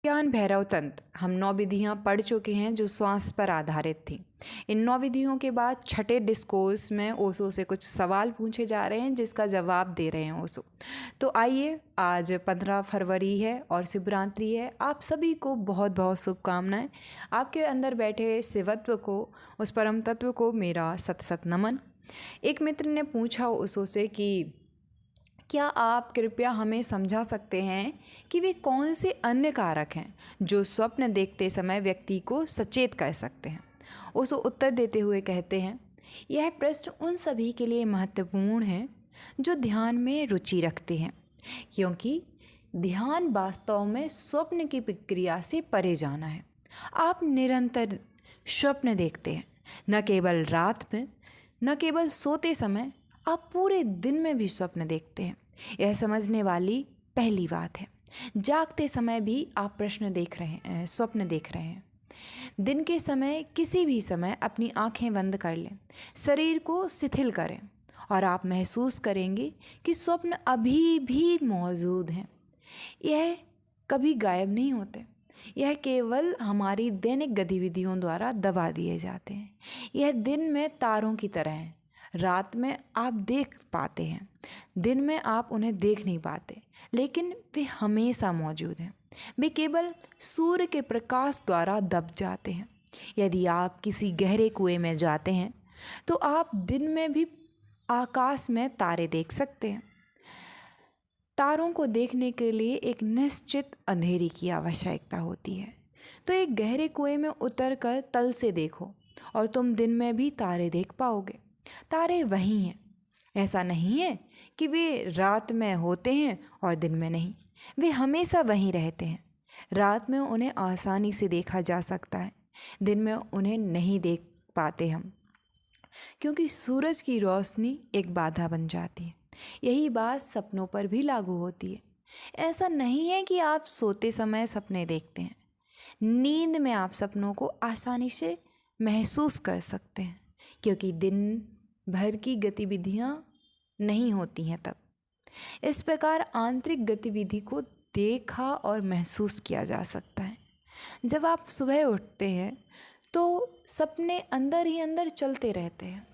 ज्ञान भैरव तंत्र हम 9 विधियाँ पढ़ चुके हैं जो श्वास पर आधारित थी। इन 9 विधियों के बाद छठे डिस्कोर्स में ओशो से कुछ सवाल पूछे जा रहे हैं जिसका जवाब दे रहे हैं ओशो। तो आइए, आज 15 फरवरी है और शिवरात्रि है। आप सभी को बहुत बहुत शुभकामनाएं। आपके अंदर बैठे शिवत्व को, उस परम तत्व को मेरा सत सत नमन। एक मित्र ने पूछा ओशो से कि क्या आप कृपया हमें समझा सकते हैं कि वे कौन से अन्य कारक हैं जो स्वप्न देखते समय व्यक्ति को सचेत कर सकते हैं। ओशो उत्तर देते हुए कहते हैं, यह प्रश्न उन सभी के लिए महत्वपूर्ण है जो ध्यान में रुचि रखते हैं, क्योंकि ध्यान वास्तव में स्वप्न की प्रक्रिया से परे जाना है। आप निरंतर स्वप्न देखते हैं, न केवल रात में, न केवल सोते समय, आप पूरे दिन में भी स्वप्न देखते हैं। यह समझने वाली पहली बात है। जागते समय भी आप स्वप्न देख रहे हैं। दिन के समय किसी भी समय अपनी आंखें बंद कर लें, शरीर को शिथिल करें और आप महसूस करेंगे कि स्वप्न अभी भी मौजूद हैं। यह कभी गायब नहीं होते। यह केवल हमारी दैनिक गतिविधियों द्वारा दबा दिए जाते हैं। यह दिन में तारों की तरह हैं। रात में आप देख पाते हैं, दिन में आप उन्हें देख नहीं पाते, लेकिन वे हमेशा मौजूद हैं। वे केवल सूर्य के प्रकाश द्वारा दब जाते हैं। यदि आप किसी गहरे कुएं में जाते हैं तो आप दिन में भी आकाश में तारे देख सकते हैं। तारों को देखने के लिए एक निश्चित अंधेरी की आवश्यकता होती है। तो एक गहरे कुएं में उतरकर तल से देखो और तुम दिन में भी तारे देख पाओगे। तारे वही हैं। ऐसा नहीं है कि वे रात में होते हैं और दिन में नहीं। वे हमेशा वहीं रहते हैं। रात में उन्हें आसानी से देखा जा सकता है, दिन में उन्हें नहीं देख पाते हम, क्योंकि सूरज की रोशनी एक बाधा बन जाती है। यही बात सपनों पर भी लागू होती है। ऐसा नहीं है कि आप सोते समय सपने देखते हैं। नींद में आप सपनों को आसानी से महसूस कर सकते हैं, क्योंकि दिन भर की गतिविधियां नहीं होती हैं तब। इस प्रकार आंतरिक गतिविधि को देखा और महसूस किया जा सकता है। जब आप सुबह उठते हैं तो सपने अंदर ही अंदर चलते रहते हैं,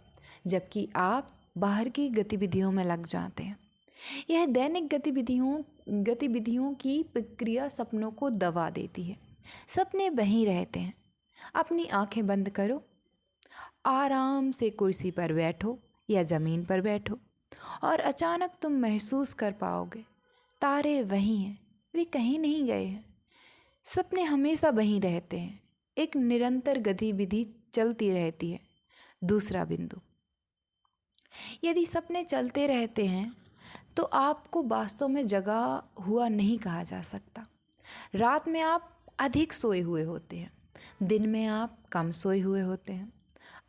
जबकि आप बाहर की गतिविधियों में लग जाते हैं। यह दैनिक गतिविधियों की प्रक्रिया सपनों को दबा देती है। सपने वहीं रहते हैं। अपनी आंखें बंद करो, आराम से कुर्सी पर बैठो या ज़मीन पर बैठो और अचानक तुम महसूस कर पाओगे तारे वहीं हैं, वे कहीं नहीं गए हैं। सपने हमेशा वहीं रहते हैं। एक निरंतर गतिविधि चलती रहती है। दूसरा बिंदु, यदि सपने चलते रहते हैं तो आपको वास्तव में जगा हुआ नहीं कहा जा सकता। रात में आप अधिक सोए हुए होते हैं, दिन में आप कम सोए हुए होते हैं।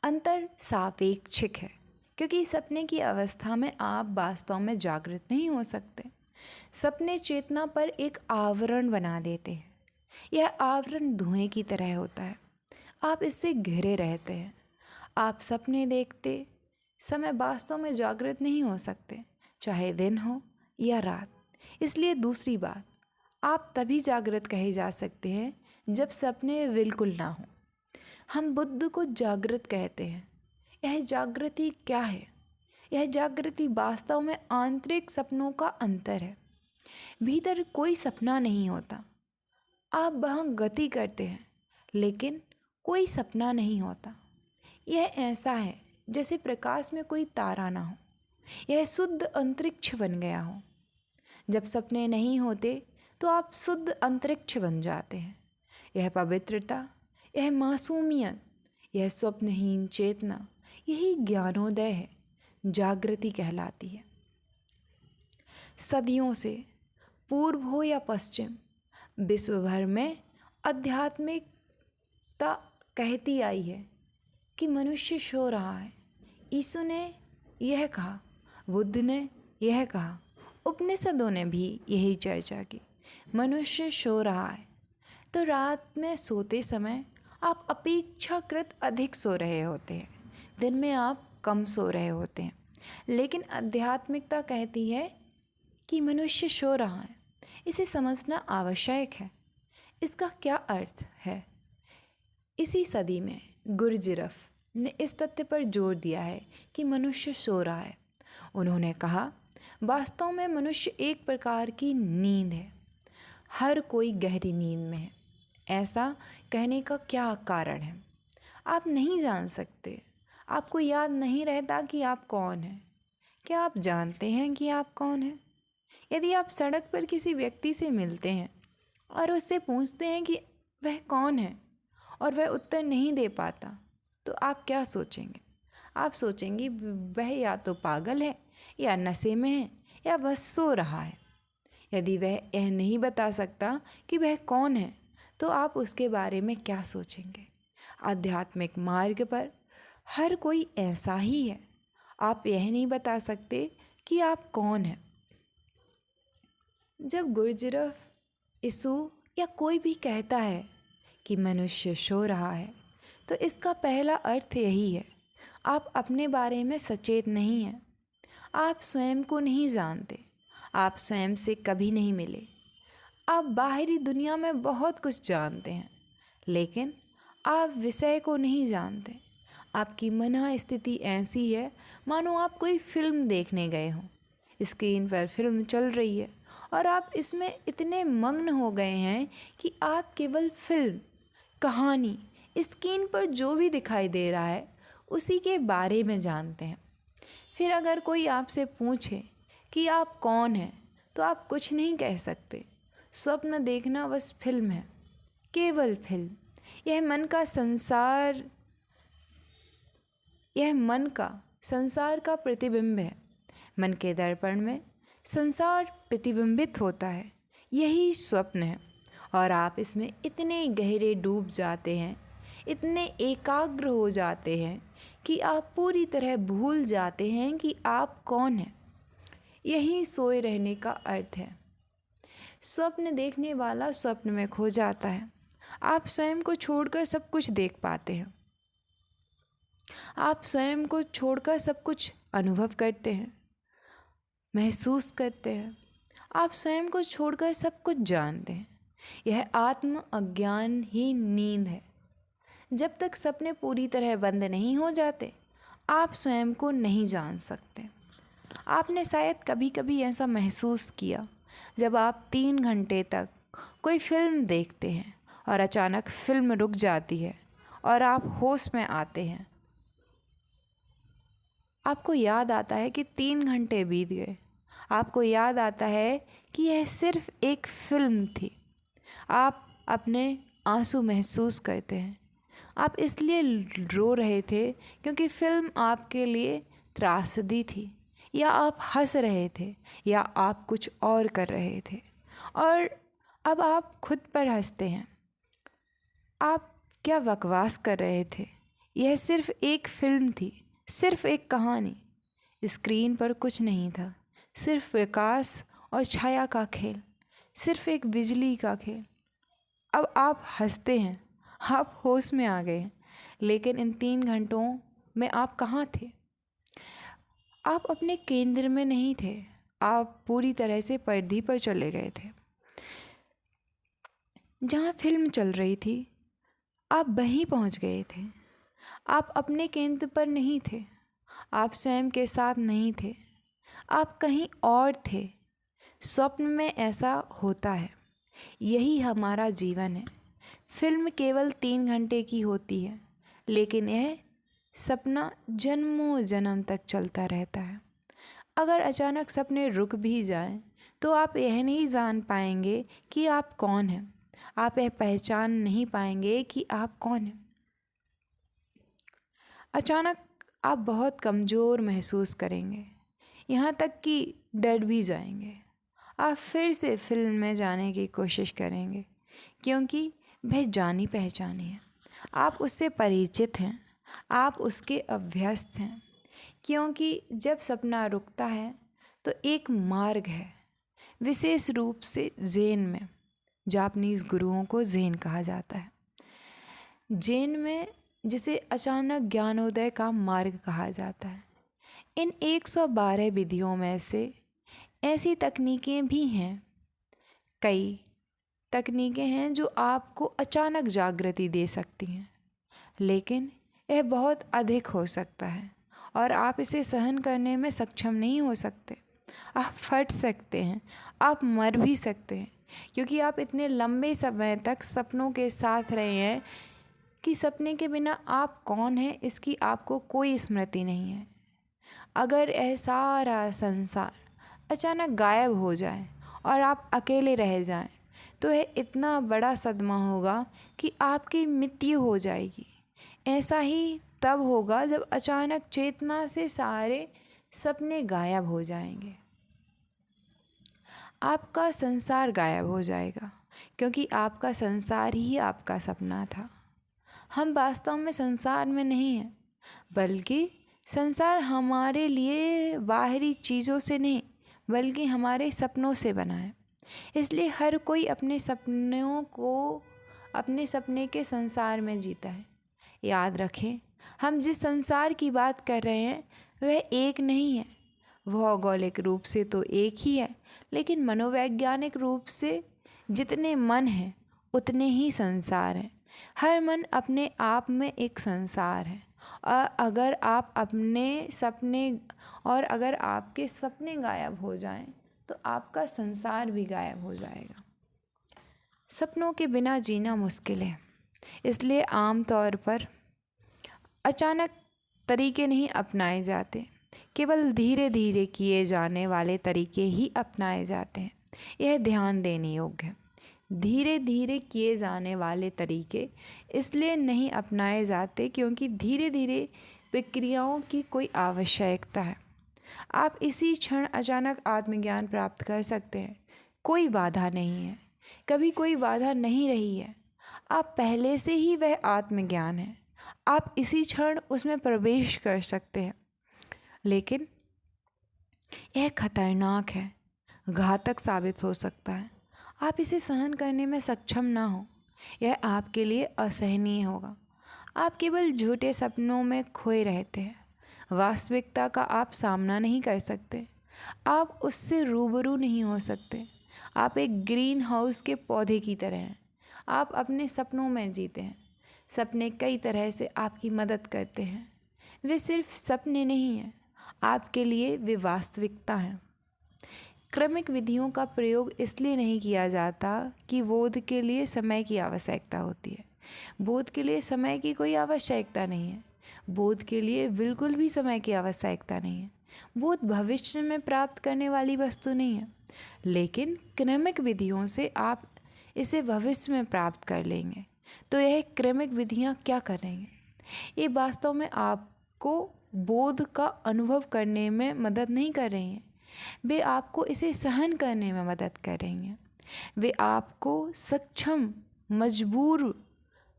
अंतर सापेक्षिक है, क्योंकि सपने की अवस्था में आप वास्तव में जागृत नहीं हो सकते। सपने चेतना पर एक आवरण बना देते हैं। यह आवरण धुएं की तरह होता है। आप इससे घिरे रहते हैं। आप सपने देखते समय वास्तव में जागृत नहीं हो सकते, चाहे दिन हो या रात। इसलिए दूसरी बात, आप तभी जागृत कहे जा सकते हैं जब सपने बिल्कुल ना हो। हम बुद्ध को जागृत कहते हैं। यह जागृति क्या है? यह जागृति वास्तव में आंतरिक सपनों का अंतर है। भीतर कोई सपना नहीं होता। आप वहाँ गति करते हैं, लेकिन कोई सपना नहीं होता। यह ऐसा है जैसे प्रकाश में कोई तारा ना हो। यह शुद्ध अंतरिक्ष बन गया हो। जब सपने नहीं होते तो आप शुद्ध अंतरिक्ष बन जाते हैं। यह पवित्रता, यह मासूमियत, यह स्वप्नहीन चेतना, यही ज्ञानोदय है, जागृति कहलाती है। सदियों से पूर्व हो या पश्चिम, विश्व भर में आध्यात्मिकता कहती आई है कि मनुष्य सो रहा है। यीशु ने यह कहा, बुद्ध ने यह कहा, उपनिषदों ने भी यही चर्चा की, मनुष्य सो रहा है। तो रात में सोते समय आप अपेक्षाकृत अधिक सो रहे होते हैं, दिन में आप कम सो रहे होते हैं। लेकिन आध्यात्मिकता कहती है कि मनुष्य सो रहा है। इसे समझना आवश्यक है। इसका क्या अर्थ है? इसी सदी में गुरजिरफ ने इस तथ्य पर जोर दिया है कि मनुष्य सो रहा है। उन्होंने कहा, वास्तव में मनुष्य एक प्रकार की नींद है। हर कोई गहरी नींद में है। ऐसा कहने का क्या कारण है? आप नहीं जान सकते। आपको याद नहीं रहता कि आप कौन हैं। क्या आप जानते हैं कि आप कौन हैं? यदि आप सड़क पर किसी व्यक्ति से मिलते हैं और उससे पूछते हैं कि वह कौन है और वह उत्तर नहीं दे पाता, तो आप क्या सोचेंगे? आप सोचेंगे वह या तो पागल है, या नशे में है, या बस सो रहा है। यदि वह यह नहीं बता सकता कि वह कौन है, तो आप उसके बारे में क्या सोचेंगे? आध्यात्मिक मार्ग पर हर कोई ऐसा ही है। आप यह नहीं बता सकते कि आप कौन हैं। जब गुरजिरफ, यीशु या कोई भी कहता है कि मनुष्य सो रहा है, तो इसका पहला अर्थ यही है, आप अपने बारे में सचेत नहीं हैं। आप स्वयं को नहीं जानते। आप स्वयं से कभी नहीं मिले। आप बाहरी दुनिया में बहुत कुछ जानते हैं, लेकिन आप विषय को नहीं जानते। आपकी मन स्थिति ऐसी है मानो आप कोई फिल्म देखने गए हों। स्क्रीन पर फिल्म चल रही है और आप इसमें इतने मग्न हो गए हैं कि आप केवल फिल्म, कहानी, स्क्रीन पर जो भी दिखाई दे रहा है उसी के बारे में जानते हैं। फिर अगर कोई आपसे पूछे कि आप कौन हैं, तो आप कुछ नहीं कह सकते। स्वप्न देखना बस फिल्म है, केवल फिल्म। यह मन का संसार का प्रतिबिंब है। मन के दर्पण में संसार प्रतिबिंबित होता है। यही स्वप्न है और आप इसमें इतने गहरे डूब जाते हैं, इतने एकाग्र हो जाते हैं कि आप पूरी तरह भूल जाते हैं कि आप कौन हैं। यही सोए रहने का अर्थ है। स्वप्न देखने वाला स्वप्न में खो जाता है। आप स्वयं को छोड़कर सब कुछ देख पाते हैं। आप स्वयं को छोड़कर सब कुछ अनुभव करते हैं, महसूस करते हैं। आप स्वयं को छोड़कर सब कुछ जानते हैं। यह आत्म अज्ञान ही नींद है। जब तक सपने पूरी तरह बंद नहीं हो जाते, आप स्वयं को नहीं जान सकते। आपने शायद कभी कभी ऐसा महसूस किया जब आप 3 घंटे तक कोई फिल्म देखते हैं और अचानक फिल्म रुक जाती है और आप होश में आते हैं। आपको याद आता है कि 3 घंटे बीत गए। आपको याद आता है कि यह सिर्फ एक फिल्म थी। आप अपने आंसू महसूस करते हैं। आप इसलिए रो रहे थे क्योंकि फिल्म आपके लिए त्रासदी थी, या आप हंस रहे थे, या आप कुछ और कर रहे थे और अब आप खुद पर हंसते हैं। आप क्या बकवास कर रहे थे? यह सिर्फ एक फिल्म थी, सिर्फ एक कहानी। स्क्रीन पर कुछ नहीं था, सिर्फ प्रकाश और छाया का खेल, सिर्फ एक बिजली का खेल। अब आप हंसते हैं, आप होश में आ गए हैं, लेकिन इन 3 घंटों में आप कहाँ थे? आप अपने केंद्र में नहीं थे। आप पूरी तरह से पर्दे पर चले गए थे। जहाँ फिल्म चल रही थी, आप वहीं पहुँच गए थे। आप अपने केंद्र पर नहीं थे। आप स्वयं के साथ नहीं थे। आप कहीं और थे। स्वप्न में ऐसा होता है। यही हमारा जीवन है। फिल्म केवल 3 घंटे की होती है, लेकिन यह सपना जन्मों जन्म तक चलता रहता है। अगर अचानक सपने रुक भी जाएं, तो आप यह नहीं जान पाएंगे कि आप कौन हैं। आप यह पहचान नहीं पाएंगे कि आप कौन हैं। अचानक आप बहुत कमज़ोर महसूस करेंगे, यहाँ तक कि डर भी जाएंगे। आप फिर से फिल्म में जाने की कोशिश करेंगे, क्योंकि वह जानी पहचानी है। आप उससे परिचित हैं, आप उसके अभ्यस्त हैं। क्योंकि जब सपना रुकता है तो एक मार्ग है, विशेष रूप से ज़ेन में। जापानीज़ गुरुओं को ज़ेन कहा जाता है। ज़ेन में जिसे अचानक ज्ञानोदय का मार्ग कहा जाता है। इन 112 विधियों में से ऐसी तकनीकें भी हैं, कई तकनीकें हैं जो आपको अचानक जागृति दे सकती हैं, लेकिन यह बहुत अधिक हो सकता है और आप इसे सहन करने में सक्षम नहीं हो सकते। आप फट सकते हैं, आप मर भी सकते हैं, क्योंकि आप इतने लंबे समय तक सपनों के साथ रहे हैं कि सपने के बिना आप कौन हैं इसकी आपको कोई स्मृति नहीं है। अगर यह सारा संसार अचानक गायब हो जाए और आप अकेले रह जाएं, तो यह इतना बड़ा सदमा होगा कि आपकी मृत्यु हो जाएगी। ऐसा ही तब होगा जब अचानक चेतना से सारे सपने गायब हो जाएंगे। आपका संसार गायब हो जाएगा, क्योंकि आपका संसार ही आपका सपना था। हम वास्तव में संसार में नहीं हैं, बल्कि संसार हमारे लिए बाहरी चीज़ों से नहीं, बल्कि हमारे सपनों से बना है। इसलिए हर कोई अपने सपनों को अपने सपने के संसार में जीता है। याद रखें, हम जिस संसार की बात कर रहे हैं वह एक नहीं है। भौगोलिक रूप से तो एक ही है, लेकिन मनोवैज्ञानिक रूप से जितने मन हैं उतने ही संसार हैं। हर मन अपने आप में एक संसार है। और अगर आपके सपने गायब हो जाएं, तो आपका संसार भी गायब हो जाएगा। सपनों के बिना जीना मुश्किल है, इसलिए आमतौर पर अचानक तरीके नहीं अपनाए जाते, केवल धीरे धीरे किए जाने वाले तरीके ही अपनाए जाते हैं। यह ध्यान देने योग्य है। धीरे धीरे किए जाने वाले तरीके इसलिए नहीं अपनाए जाते क्योंकि धीरे धीरे प्रक्रियाओं की कोई आवश्यकता है। आप इसी क्षण अचानक आत्मज्ञान प्राप्त कर सकते हैं। कोई बाधा नहीं है, कभी कोई बाधा नहीं रही है। आप पहले से ही वह आत्मज्ञान है। आप इसी क्षण उसमें प्रवेश कर सकते हैं, लेकिन यह खतरनाक है, घातक साबित हो सकता है। आप इसे सहन करने में सक्षम ना हो, यह आपके लिए असहनीय होगा। आप केवल झूठे सपनों में खोए रहते हैं। वास्तविकता का आप सामना नहीं कर सकते, आप उससे रूबरू नहीं हो सकते। आप एक ग्रीन हाउस के पौधे की तरह हैं। आप अपने सपनों में जीते हैं। सपने कई तरह से आपकी मदद करते हैं। वे सिर्फ सपने नहीं हैं, आपके लिए वे वास्तविकता हैं। क्रमिक विधियों का प्रयोग इसलिए नहीं किया जाता कि बोध के लिए समय की आवश्यकता होती है। बोध के लिए समय की कोई आवश्यकता नहीं है। बोध के लिए बिल्कुल भी समय की आवश्यकता नहीं है। बोध भविष्य में प्राप्त करने वाली वस्तु नहीं है, लेकिन क्रमिक विधियों से आप इसे भविष्य में प्राप्त कर लेंगे। तो यह क्रमिक विधियाँ क्या करेंगे? ये वास्तव में आपको बोध का अनुभव करने में मदद नहीं कर रही हैं, वे आपको इसे सहन करने में मदद करेंगे। वे आपको सक्षम,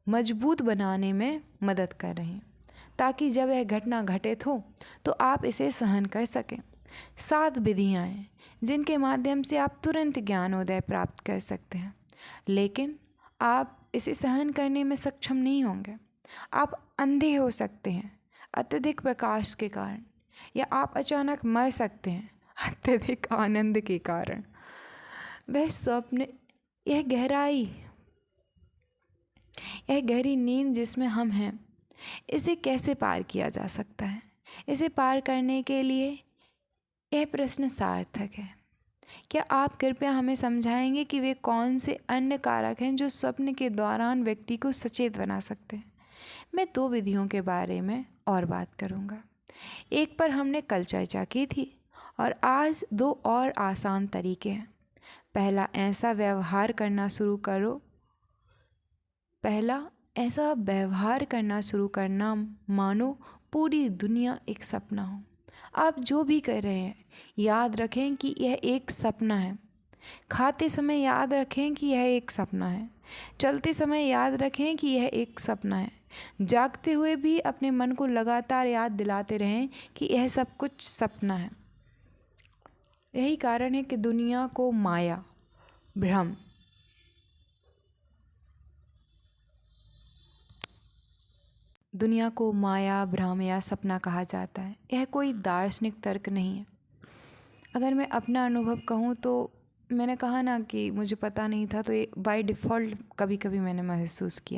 मजबूत बनाने में मदद कर रहे हैं, ताकि जब यह घटना घटित हो तो आप इसे सहन कर सकें। 7 विधियाँ हैं जिनके माध्यम से आप तुरंत ज्ञानोदय प्राप्त कर सकते हैं, लेकिन आप इसे सहन करने में सक्षम नहीं होंगे। आप अंधे हो सकते हैं अत्यधिक प्रकाश के कारण, या आप अचानक मर सकते हैं अत्यधिक आनंद के कारण। वह स्वप्न, यह गहरी नींद जिसमें हम हैं, इसे कैसे पार किया जा सकता है? इसे पार करने के लिए यह प्रश्न सार्थक है। क्या आप कृपया हमें समझाएंगे कि वे कौन से अन्य कारक हैं जो स्वप्न के दौरान व्यक्ति को सचेत बना सकते हैं? मैं 2 विधियों के बारे में और बात करूंगा। एक पर हमने कल चर्चा की थी और आज 2 और आसान तरीके हैं। पहला ऐसा व्यवहार करना शुरू करना मानो पूरी दुनिया एक सपना हो। आप जो भी कर रहे हैं याद रखें कि यह एक सपना है। खाते समय याद रखें कि यह एक सपना है। चलते समय याद रखें कि यह एक सपना है। जागते हुए भी अपने मन को लगातार याद दिलाते रहें कि यह सब कुछ सपना है। यही कारण है कि दुनिया को माया, भ्रम या सपना कहा जाता है। यह कोई दार्शनिक तर्क नहीं है। अगर मैं अपना अनुभव कहूँ तो मैंने कहा ना कि मुझे पता नहीं था, तो ये बाय डिफ़ॉल्ट कभी कभी मैंने महसूस किया।